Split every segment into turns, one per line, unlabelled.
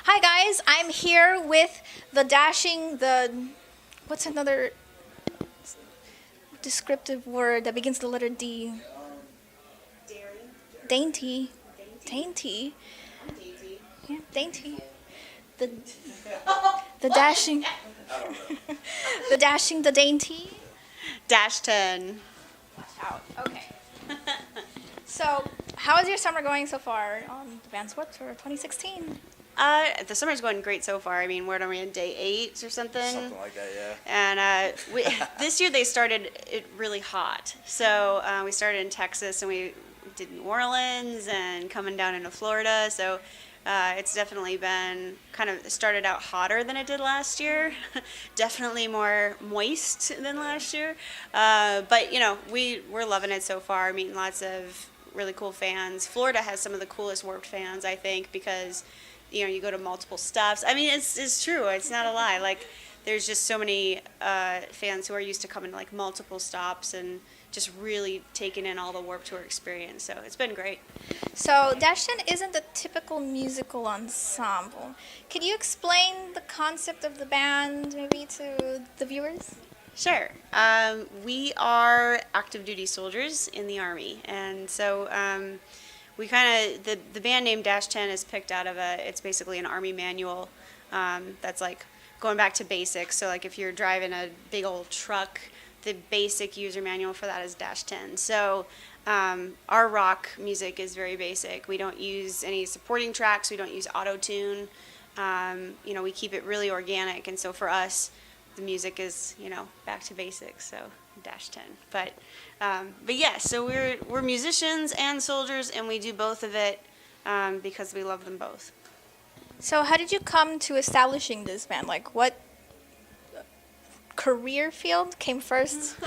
Hi guys, I'm here with what's another descriptive word that begins with the letter D? Dainty. Dainty. Yeah, dainty. The the dashing the dainty.
Dash 10.
Out. Okay. So, how is your summer going so far on the Vans What for 2016?
The summer's going great so far. I mean, what are we on day 8 or something?
Something like that, yeah.
And this year they started it really hot. So we started in Texas and we did New Orleans and coming down into Florida. So it's definitely been kind of started out hotter than it did last year. Definitely more moist than last year. But we're loving it so far. Meeting lots of really cool fans. Florida has some of the coolest Warped fans, I think, because you go to multiple stops. I mean, it's true. It's not a lie. Like, there's just so many fans who are used to coming to like multiple stops and just really taking in all the Warped Tour experience. So it's been great.
So, Dash 10 isn't a typical musical ensemble. Could you explain the concept of the band maybe to the viewers?
Sure. We are active duty soldiers in the Army, and so we kind of the band name Dash 10 is picked out of it's basically an Army manual that's like going back to basics. So like if you're driving a big old truck, the basic user manual for that is Dash 10. So our rock music is very basic. We don't use any supporting tracks. We don't use auto-tune. We keep it really organic, and so for us, the music is back to basics. So Dash 10. But yeah, so we're musicians and soldiers, and we do both of it because we love them both.
So, how did you come to establishing this band? Like, what career field came first?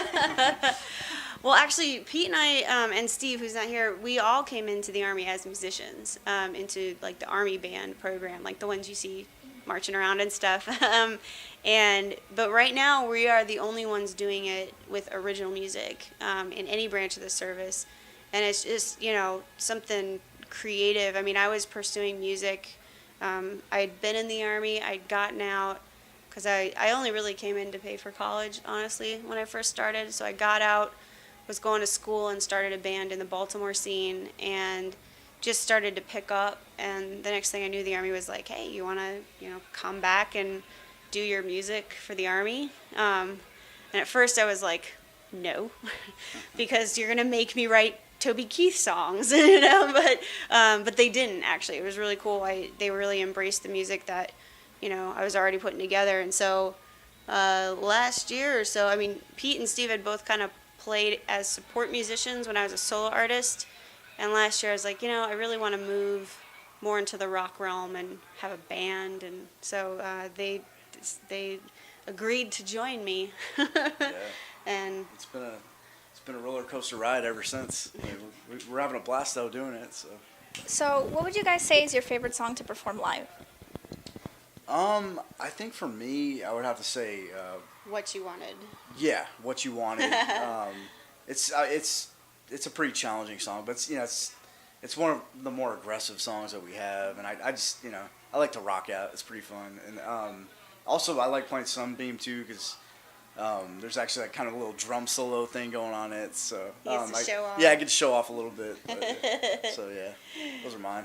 Well, actually, Pete and I and Steve, who's not here, we all came into the Army as musicians, into like the Army band program, like the ones you see marching around and stuff. But right now we are the only ones doing it with original music in any branch of the service, and it's just something creative. I mean, I was pursuing music. I'd been in the Army. I'd gotten out because I only really came in to pay for college, honestly, when I first started. So I got out, was going to school, and started a band in the Baltimore scene, and just started to pick up. And the next thing I knew, the Army was like, hey, you want to come back and do your music for the Army? And at first I was like, no, because you're gonna make me write Toby Keith songs, but they didn't actually. It was really cool. They really embraced the music that I was already putting together. And so last year or so, I mean, Pete and Steve had both kind of played as support musicians when I was a solo artist. And last year I was like, I really want to move more into the rock realm and have a band. And so they agreed to join me.
Yeah.
And
It's been a roller coaster ride ever since. I mean, we're having a blast though doing it.
So, what would you guys say is your favorite song to perform live?
I think for me, I would have to say,
What You Wanted.
yeah, What You Wanted. It's a pretty challenging song, but it's one of the more aggressive songs that we have, and I just I like to rock out. It's pretty fun, and also I like playing Sunbeam too because there's actually like kind of a little drum solo thing going on it. So
He gets to show off.
yeah, I get to show off a little bit. But, so yeah, those are mine.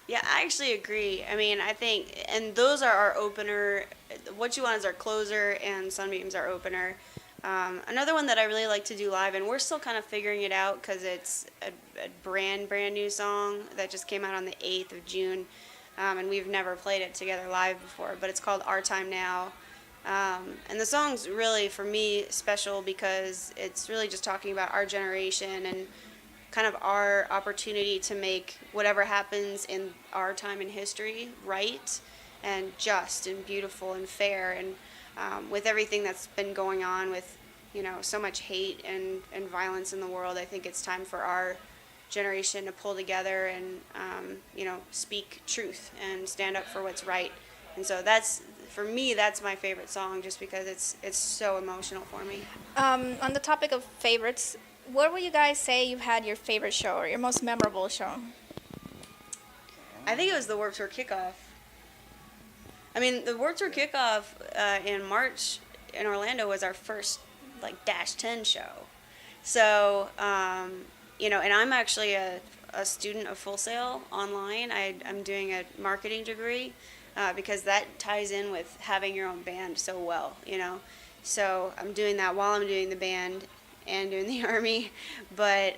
Yeah, I actually agree. I mean, I think, and those are our opener. What You Want is our closer, and Sunbeam's our opener. Another one that I really like to do live, and we're still kind of figuring it out because it's a brand new song that just came out on the 8th of June, and we've never played it together live before, but it's called Our Time Now. And the song's really, for me, special because it's really just talking about our generation and kind of our opportunity to make whatever happens in our time in history right and just and beautiful and fair. And with everything that's been going on with so much hate and violence in the world, I think it's time for our generation to pull together and speak truth and stand up for what's right. And so for me, that's my favorite song, just because it's so emotional for me.
On the topic of favorites, where would you guys say you've had your favorite show or your most memorable show?
I think it was the Warped Tour kickoff. I mean, the World Tour kickoff in March in Orlando was our first like -10 show. So, you know, and I'm actually a student of Full Sail online. I'm doing a marketing degree because that ties in with having your own band so well, you know. So I'm doing that while I'm doing the band and doing the Army. But,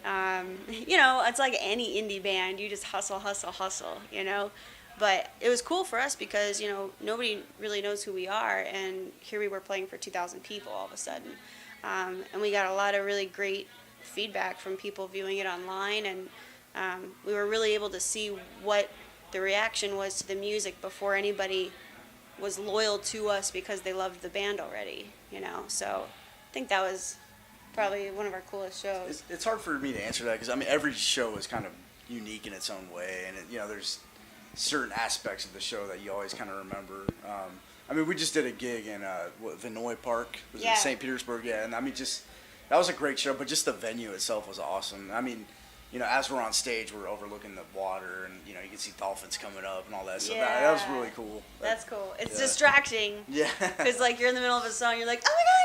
you know, it's like any indie band. You just hustle, hustle, hustle, you know. But it was cool for us because, you know, nobody really knows who we are. And here we were playing for 2,000 people all of a sudden. And we got a lot of really great feedback from people viewing it online. And we were really able to see what the reaction was to the music before anybody was loyal to us because they loved the band already, you know. So I think that was probably one of our coolest shows.
It's hard for me to answer that because, I mean, every show is kind of unique in its own way. And, you know, there's certain aspects of the show that you always kind of remember. I mean, we just did a gig in Vinoy Park. Was it St. Petersburg? Yeah, and I mean, just that was a great show, but just the venue itself was awesome. I mean, you know, as we're on stage, we're overlooking the water, and you know, you can see dolphins coming up and all that. So that was really cool.
That's cool. It's distracting.
Yeah.
Because like you're in the middle of a song, you're like, oh my God,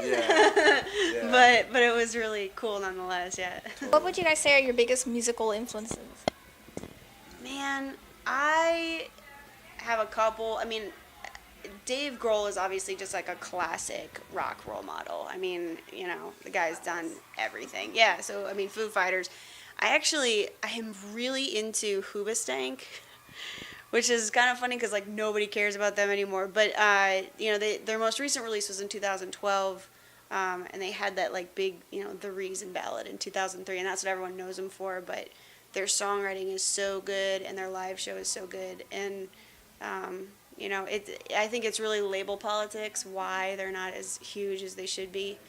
dolphins!
Yeah.
But it was really cool nonetheless. Yeah.
What would you guys say are your biggest musical influences?
Man, I have a couple. I mean, Dave Grohl is obviously just like a classic rock role model. I mean, you know, the guy's done everything. Yeah, so I mean, Foo Fighters. I am really into Hoobastank, which is kind of funny because like nobody cares about them anymore. But you know, their most recent release was in 2012, and they had that like big, you know, The Reason ballad in 2003, and that's what everyone knows them for. But their songwriting is so good, and their live show is so good, and you know, I think it's really label politics why they're not as huge as they should be.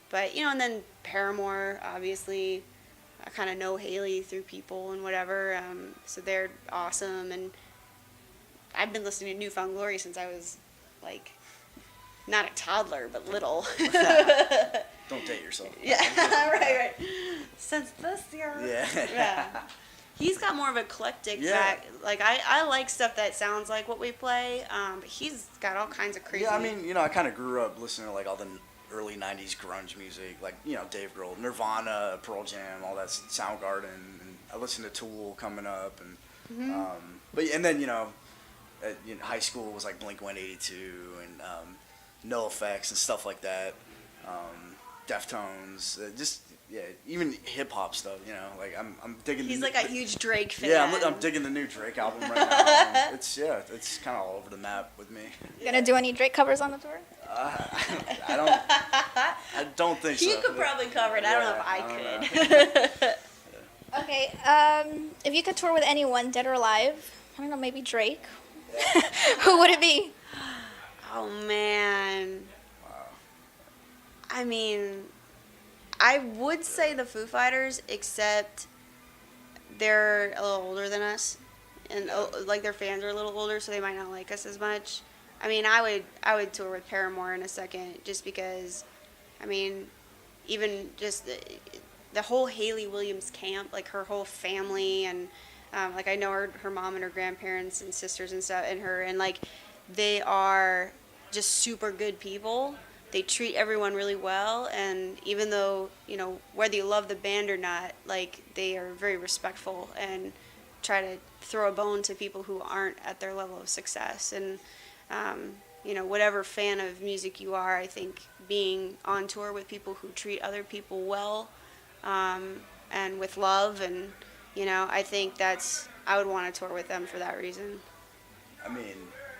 But, you know, and then Paramore, obviously, I kind of know Haley through people and whatever, so they're awesome. And I've been listening to New Found Glory since I was, like, not a toddler, but little.
Don't date yourself.
Yeah, right. Since this year. Yeah. He's got more of an eclectic back. Like, I like stuff that sounds like what we play, but he's got all kinds of crazy.
Yeah, I mean, you know, I kind of grew up listening to, like, all the early 90s grunge music, like, you know, Dave Grohl, Nirvana, Pearl Jam, all that, Soundgarden, and I listened to Tool coming up, and, and then, you know, high school was, like, Blink-182, and NoFX and stuff like that, Deftones, even hip hop stuff, you know, like I'm digging.
He's like a huge Drake fan.
Yeah, I'm digging the new Drake album right now. It's kind of all over the map with me.
You gonna do any Drake covers on the tour?
I don't think so.
You could probably cover it. I don't know if I could.
Okay, if you could tour with anyone, dead or alive, I don't know, maybe Drake. Who would it be?
Oh man. Wow. I mean, I would say the Foo Fighters, except they're a little older than us, and like their fans are a little older, so they might not like us as much. I mean, I would tour with Paramore in a second, just because, I mean, even just the whole Hayley Williams camp, like her whole family, and like I know her mom and her grandparents and sisters and stuff, and like they are just super good people. They treat everyone really well, and even though, you know, whether you love the band or not, like, they are very respectful and try to throw a bone to people who aren't at their level of success. And, you know, whatever fan of music you are, I think being on tour with people who treat other people well, and with love, and, you know, I think I would want to tour with them for that reason.
I mean,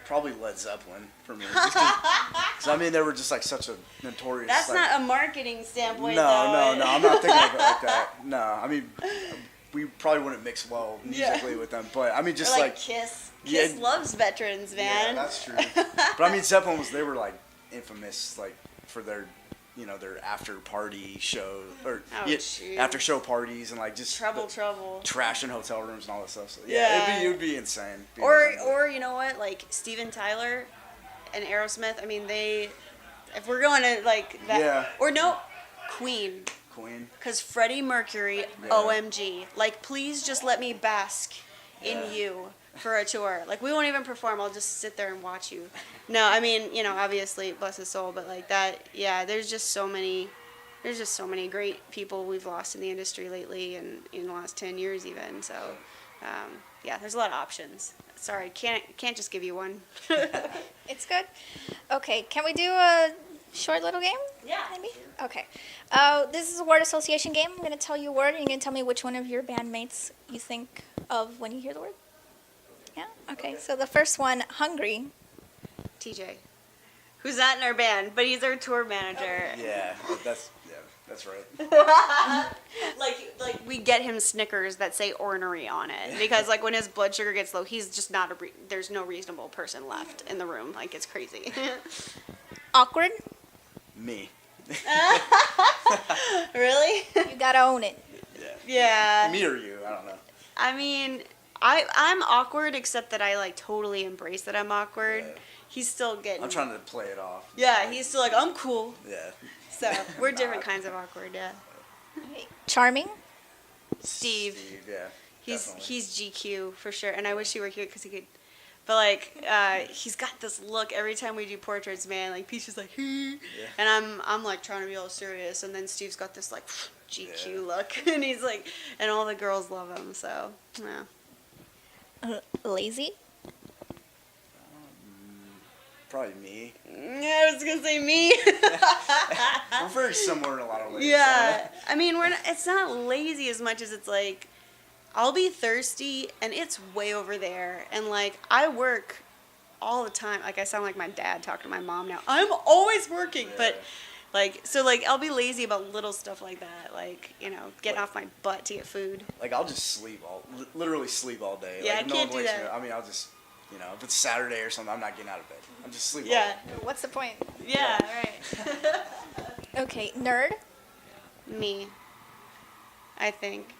probably Led Zeppelin for me. Because I mean, they were just like such a notorious.
That's
like,
not a marketing standpoint.
No, I'm not thinking of it like that. No, I mean, we probably wouldn't mix well musically with them, but I mean, just
or
like
Kiss. Kiss loves veterans, man.
Yeah, that's true. But I mean, Zeppelin they were like infamous, like for their, you know, their after party show or after show parties and like just
trouble,
trash in hotel rooms and all that stuff. So yeah, it would be insane.
Or you know what, like Steven Tyler and Aerosmith. I mean, if we're going to like that, or no, Queen. Because Freddie Mercury, OMG, like please just let me bask in you. for a tour. Like, we won't even perform. I'll just sit there and watch you. No, I mean, you know, obviously, bless his soul, but like that, yeah, there's just so many great people we've lost in the industry lately and in the last 10 years even. So, yeah, there's a lot of options. Sorry, can't just give you one.
It's good. Okay, can we do a short little game?
Yeah.
Maybe? Okay. This is a word association game. I'm going to tell you a word, and you're going to tell me which one of your bandmates you think of when you hear the word. Yeah? Okay, so the first one, hungry.
TJ, who's not in our band, but he's our tour manager.
Yeah, that's right.
Like we get him Snickers that say ornery on it because like when his blood sugar gets low, he's just not there's no reasonable person left in the room. Like, it's crazy.
Awkward.
Me.
Really?
You got to own it.
Yeah.
Me or you? I don't know.
I mean, I'm awkward except that I like totally embrace that I'm awkward.
Yeah.
He's still getting.
I'm trying to play it off.
Yeah, he's still like, I'm cool.
Yeah.
So we're different kinds of awkward. Yeah.
Charming.
Steve.
Yeah.
He's
definitely.
he's GQ for sure, and I wish he were here because he could. But like, he's got this look every time we do portraits, man. Like, Pete's just like, and I'm like trying to be all serious, and then Steve's got this like GQ look, and he's like, and all the girls love him. So yeah.
Lazy.
Probably me.
Yeah, I was gonna say me.
We're very similar in a lot of ways.
Yeah, I mean, it's not lazy as much as it's like, I'll be thirsty and it's way over there, and like I work all the time. Like, I sound like my dad talking to my mom now. I'm always working, but like, so like I'll be lazy about little stuff like that, like, you know, getting off my butt to get food.
Like, I'll just sleep literally sleep all day.
Yeah,
like,
I can't
one
do
wakes me
that.
up. I mean, I'll just, you know, if it's Saturday or something, I'm not getting out of bed. I'm just sleeping.
Yeah,
What's the point?
yeah, right.
Okay, nerd.
Me, I think.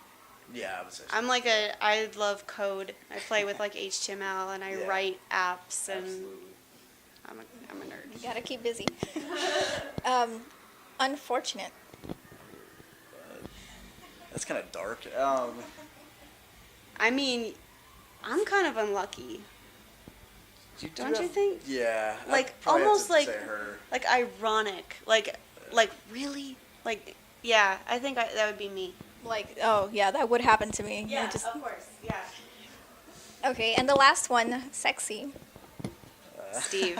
Yeah, I would say so.
I'm like I love code. I play with like HTML and I
Yeah.
write apps, and
Absolutely.
I'm a nerd.
You gotta keep busy. Unfortunate.
That's kind of dark.
I mean, I'm kind of unlucky. Don't you think?
Yeah.
Like,
I'd probably have
almost
to
like-
say her.
Like, ironic. Like really? Like, yeah, I think that would be me.
Like, oh yeah, that would happen to me. I just-
of course. Yeah.
Okay, and the last one, sexy.
Steve.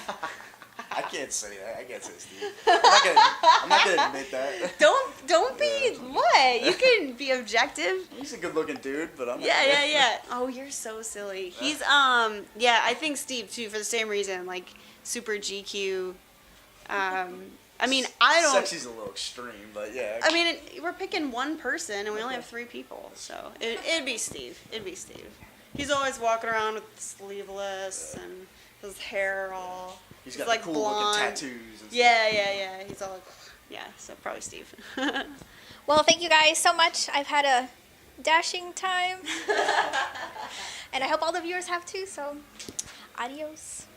I can't say that. I can't say Steve. I'm not gonna admit that.
Don't be what? You can be objective.
He's a good-looking dude, but I'm not.
Yeah. Oh, you're so silly. He's yeah, I think Steve too for the same reason, like super GQ. I mean, I don't.
Sexy's a little extreme, but yeah.
I mean, we're picking one person, and we only have 3 people, so it'd be Steve. It'd be Steve. He's always walking around with sleeveless and his hair all.
He's got
like
the cool
blonde.
looking tattoos and stuff.
Yeah. He's all like, yeah. So probably Steve.
Well, thank you guys so much. I've had a dashing time. And I hope all the viewers have too, so adios.